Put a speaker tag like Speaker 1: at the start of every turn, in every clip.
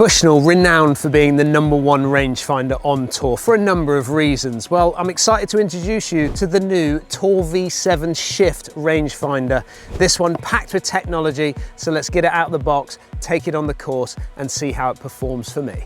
Speaker 1: Bushnell, renowned for being the #1 rangefinder on tour for a number of reasons. Well, I'm excited to introduce you to the new Tour V7 Shift rangefinder. This one packed with technology, so let's get it out of the box, take it on the course and see how it performs for me.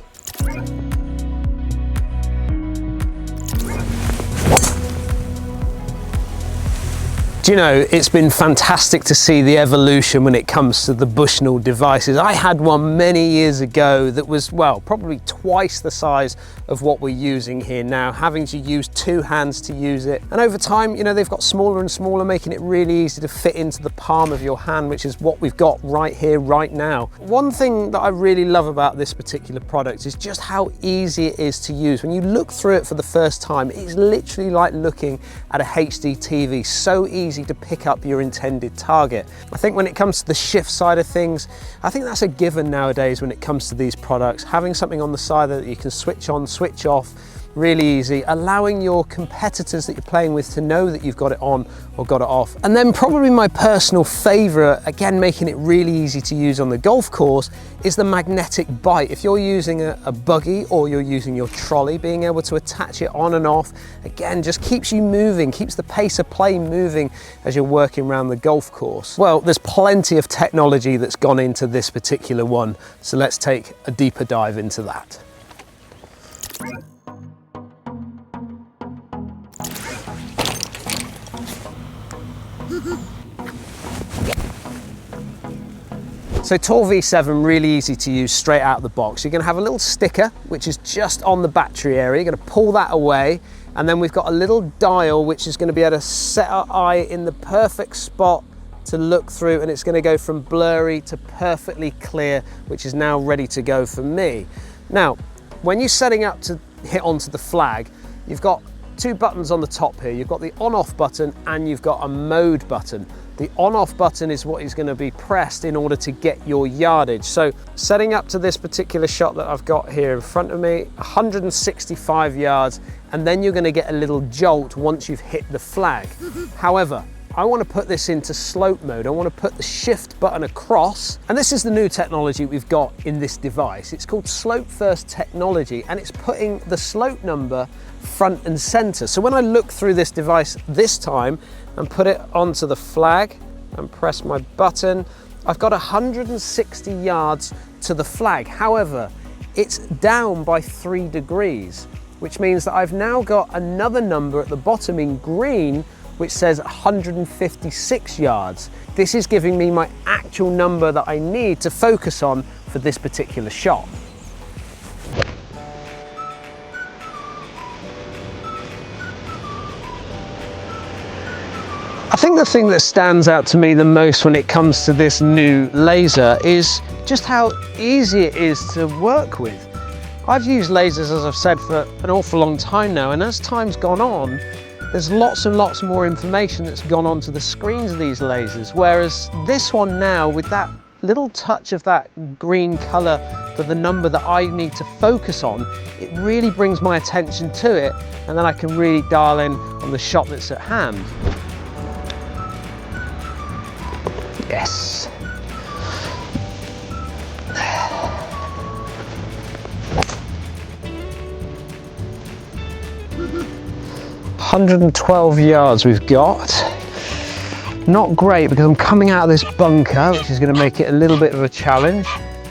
Speaker 1: Do you know, it's been fantastic to see the evolution when it comes to the Bushnell devices. I had one many years ago that was, well, probably twice the size of what we're using here now, having to use two hands to use it. And over time, you know, they've got smaller and smaller, making it really easy to fit into the palm of your hand, which is what we've got right here, right now. One thing that I really love about this particular product is just how easy it is to use. When you look through it for the first time, it's literally like looking at a HD TV, so easy to pick up your intended target. I think when it comes to the shift side of things, I think that's a given nowadays when it comes to these products. Having something on the side that you can switch on, switch off, really easy, allowing your competitors that you're playing with to know that you've got it on or got it off. And then probably my personal favorite, again, making it really easy to use on the golf course, is the magnetic bite. If you're using a buggy or you're using your trolley, being able to attach it on and off, again, just keeps you moving, keeps the pace of play moving as you're working around the golf course. Well, there's plenty of technology that's gone into this particular one, so let's take a deeper dive into that. So Tour V7, really easy to use straight out of the box. You're going to have a little sticker, which is just on the battery area. You're going to pull that away, and then we've got a little dial, which is going to be able to set our eye in the perfect spot to look through, and it's going to go from blurry to perfectly clear, which is now ready to go for me. Now, when you're setting up to hit onto the flag, you've got two buttons on the top here. You've got the on-off button and you've got a mode button. The on-off button is what is going to be pressed in order to get your yardage. So setting up to this particular shot that I've got here in front of me, 165 yards, and then you're going to get a little jolt once you've hit the flag. However, I want to put this into slope mode. I want to put the shift button across, and this is the new technology we've got in this device. It's called slope first technology, and it's putting the slope number front and center. So when I look through this device this time and put it onto the flag and press my button, I've got 160 yards to the flag. However, it's down by 3 degrees, which means that I've now got another number at the bottom in green, which says 156 yards. This is giving me my actual number that I need to focus on for this particular shot. I think the thing that stands out to me the most when it comes to this new laser is just how easy it is to work with. I've used lasers, as I've said, for an awful long time now, and as time's gone on, there's lots and lots more information that's gone onto the screens of these lasers, whereas this one now, with that little touch of that green color for the number that I need to focus on, it really brings my attention to it, and then I can really dial in on the shot that's at hand. Yes. 112 yards we've got. Not great because I'm coming out of this bunker, which is going to make it a little bit of a challenge.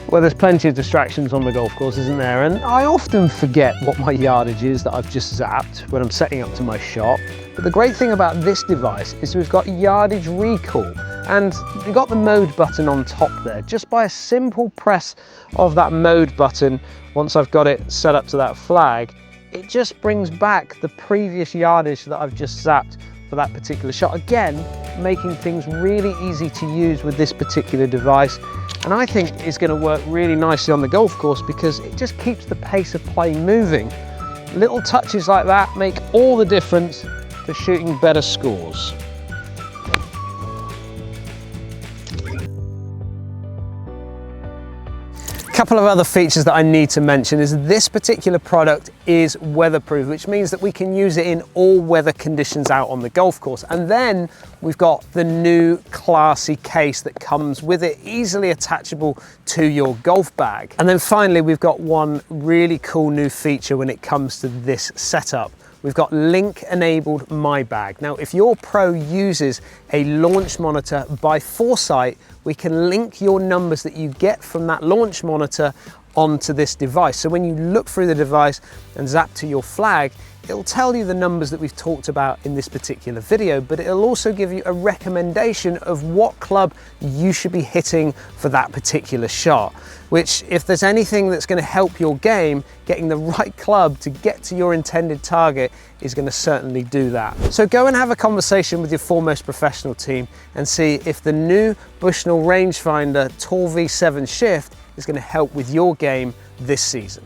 Speaker 1: Well, there's plenty of distractions on the golf course, isn't there? And I often forget what my yardage is that I've just zapped when I'm setting up to my shot. But the great thing about this device is we've got yardage recall, and we've got the mode button on top there. Just by a simple press of that mode button, once I've got it set up to that flag, it just brings back the previous yardage that I've just zapped for that particular shot. Again, making things really easy to use with this particular device. And I think it's going to work really nicely on the golf course because it just keeps the pace of play moving. Little touches like that make all the difference to shooting better scores. couple of other features that I need to mention is this particular product is weatherproof, which means that we can use it in all weather conditions out on the golf course. And then we've got the new classy case that comes with it, easily attachable to your golf bag. And then finally, we've got one really cool new feature when it comes to this setup. We've got link-enabled My Bag. Now, if your pro uses a launch monitor by Foresight, we can link your numbers that you get from that launch monitor onto this device. So when you look through the device and zap to your flag, it'll tell you the numbers that we've talked about in this particular video, but it'll also give you a recommendation of what club you should be hitting for that particular shot, which, if there's anything that's going to help your game, getting the right club to get to your intended target is going to certainly do that. So go and have a conversation with your foremost professional team and see if the new Bushnell Rangefinder Tour V7 Shift is going to help with your game this season.